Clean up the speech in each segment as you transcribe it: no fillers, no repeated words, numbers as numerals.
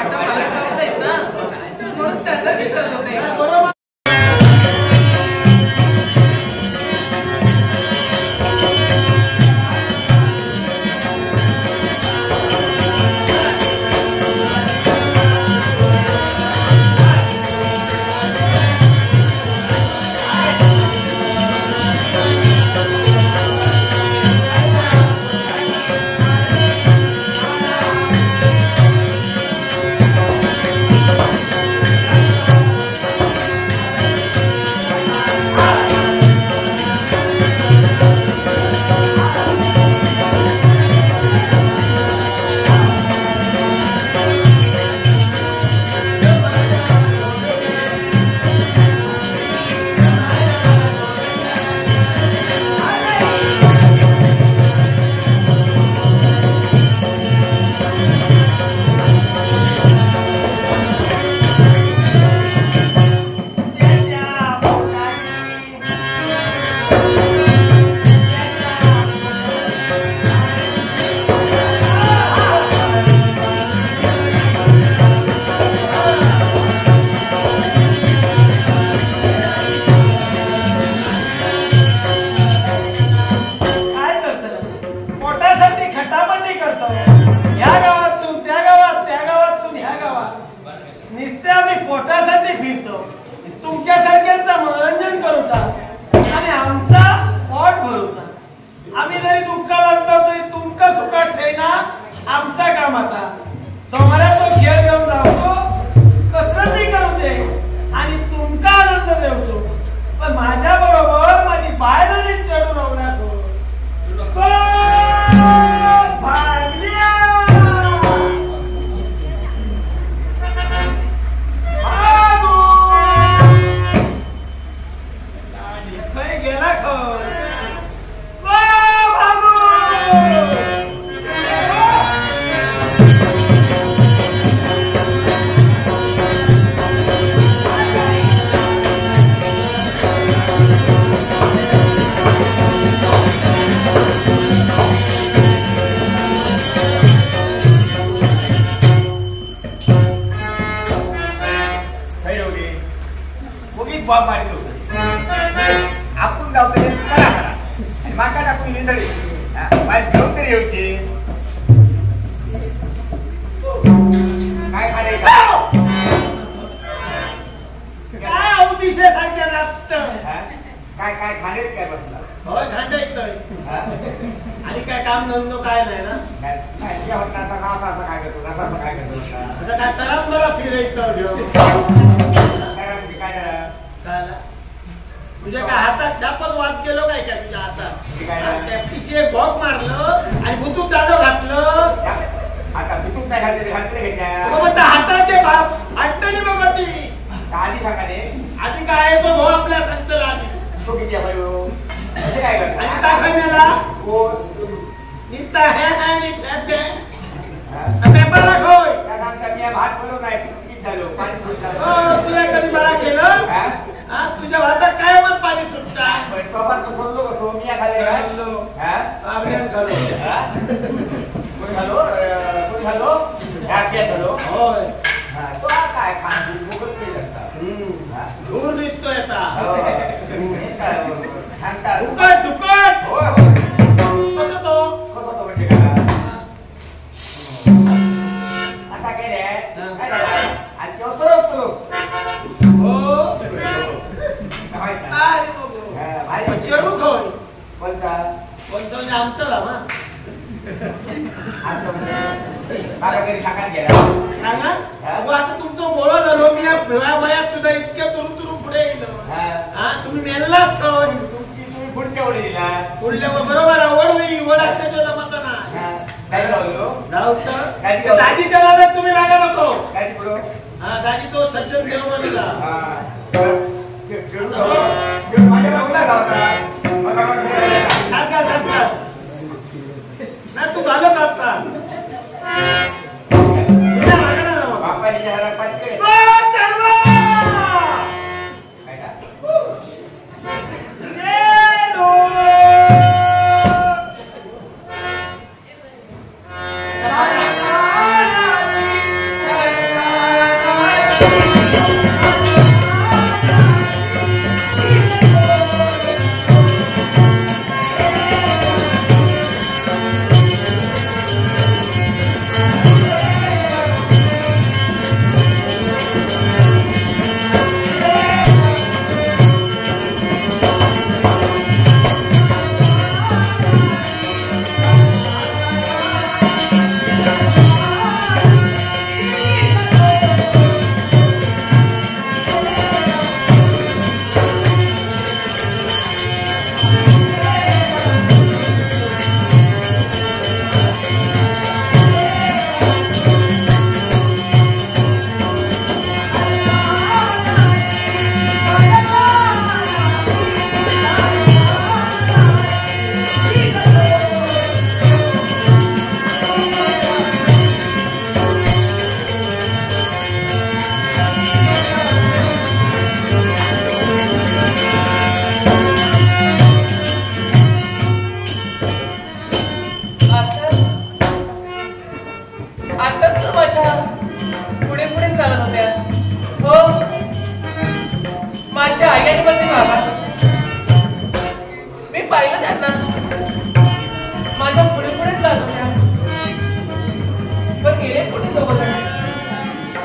वाटा मला कळत आहेत ना म्हणून त्यांना दिसत होते. तुझ्या काय हातात छापत वाद केलो काय का तुझ्या हातात त्या पिशे बॉक मारलं आणि बुतूक दाडो घातलं आता बुतूक नाही घातले घातले घ्यायच्या म्हणता हाताचे बाप हट्टली बघा ती आधी सांगा रे आधी काय तो भाऊ आपल्या सांगतला आधी तो किती आहे असे काय करता आणि टाकाय मेला हो निस्ता हे आणि पेपर दाखवय त्या सांगता मी भात बनवून नाही चुकीच झालो पाणी सुटलं हो तुझ्या कधी मला केलं हा तुझ्या भातात काय मग पाणी सुटता पण बाबा तू सोडलो कसो मी खाले काय हा आम्ही खालो कोणी खालो ह्या खालो होय तो काय खान मुगत नाही लागता दूर दिसतोय आता सांगता दुकट दुकट होय होय कसं तो म्हणजे काय आता काय रे काय झालं आणि तो सरळ हो अरे बाबू चढू खोय कोणता कोणता आमचा ना सांगा कधी सांगा गेला सांगा आता तुमचं बोलत झालो मी या वयात सुद्धा इतक्या तुरु तुरु पुढे येलो हा तुम्ही मेललाच खाऊ तुम्ही पुढच्या ओळी दिला पुढल्या बरोबर आवडली वड असल्याच्या जमाता ना दाजीच्या नादात तुम्ही लागा नको दाजी पुढं हा दाजी तो सज्जन देवमानीला माझ्या बाबूला गावता सांगा सांगा ना तू घालत असता बापाची चेहरा पाहिजे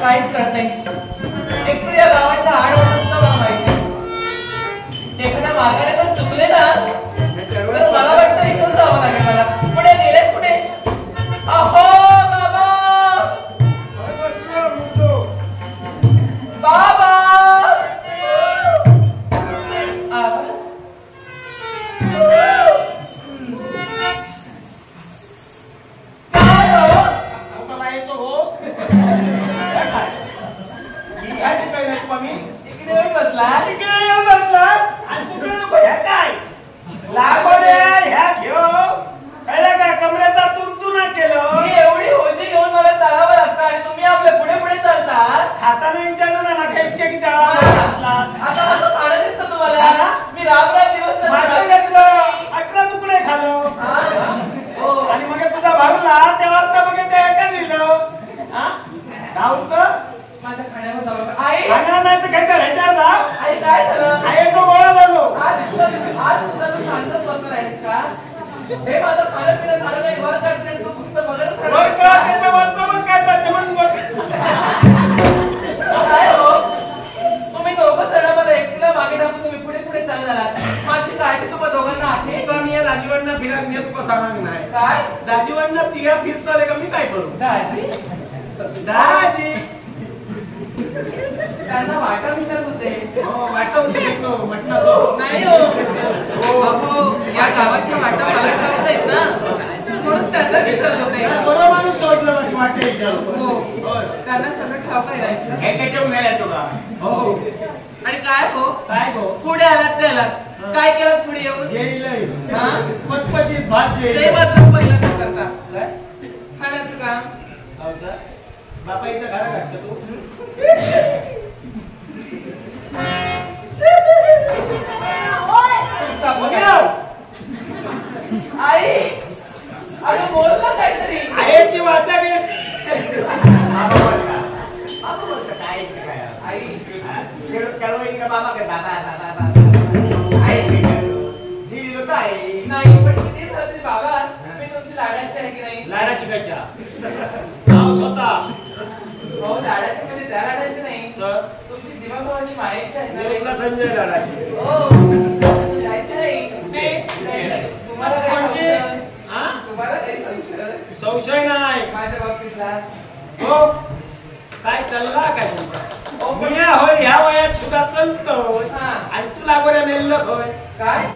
काहीच कळत नाही. एक तर या गावाच्या आडवड सुद्धा मला माहिती नाही. एखाद्या मार्गाने जर चुकले ना तर मला वाटतं इथून जावं लागेल मला. पुढे गेले कुठे? अहो बाबा बाबा आवाज काय हो? मला येतो हो काय शिकायला तुम्ही इकडे येऊन बसला. इकडे येऊन बसला आणि तुकडे नको ह्या काय लागोड्या ह्या घेऊ कळलं का कमरेचा तुंतुना केलं मी एवढी होती घेऊन मला चालावं लागतं आणि तुम्ही आपल्या पुढे पुढे चालतात. खाताना विचारलं ना नका इतके किती आळा घातला आता असं खाणं दिसतं तुम्हाला. मी राब दिवस मासे घेतलं 18 तुकडे खालो आणि मग तुझा भागला तेव्हा तर मग ते एका दिलं गावचं माझ्या खाण्यावर जावं. आई खाणार नाही तर खायचं ह्याच्यावर जा आई काय झालं? आहे तो गोळा झालो आज सुद्धा तू शांतच बसणार आहेस का? हे माझं खाणं पिणं झालं नाही. वर चढते तू फक्त बघतच वर राहणार का का? त्याच्या वरचं मग काय त्याचे मन काय हो? तुम्ही दोघं जण मला एकटीला मागे टाकून तुम्ही पुढे पुढे चालला. माझी काळजी तुम्हा दोघांना आहे. तुला मी या दाजीवांना फिरत नेत को सांगणार नाही काय दाजीवांना तिघा फिरता का मी काय करू दाजी दाजी त्यांना वाटा विचारत होते. हो वाटव देतो म्हटलं तो नाही हो. अहो, या गावाच्या वाटा मला ठाऊक आहेत ना म्हणून त्यांना विचारत होते. बरं माणूस सोडलं माझी वाटे हो त्यांना सगळं ठाऊक आहे राहायचं. हे त्याच्यावर मिळालं तुला हो आणि काय हो काय गो पुढे आलात ते आलात. काय केलं पुढे येऊन? जेल हा? पटपटीत भात ते जेल मात्र पहिल्यांदा करता. काय खाण्याचं काम गावचा बापा इथं घरा काढतो तू आई अरे बोल ना काहीतरी. आईची वाचा घे बाबा बोलता बाबा बोलता काय काय आई चलो चलो इनका बाबा कर बाबा बाबा बाबा आई झील होता आहे नाही पण किती झालं तरी बाबा मी तुमची लाडाची आहे की नाही? लाडाची कच्चा गाव स्वतः हो लाडाची म्हणजे त्या लाडाची नाही तर तुमची जीवाभावाची मायाची आहे ना. देवला संजय लाडाची हो जायचं नाही. तुम्हाला काय म्हणजे संशय? हा तुम्हाला काही संशय? संशय नाही माझ्या बाबतीतला हो काय चालला काय तुमचा हो, पण- मी होय ह्या वयात सुद्धा चालतो हा. आणि तू लागोऱ्या मेल्ल होय काय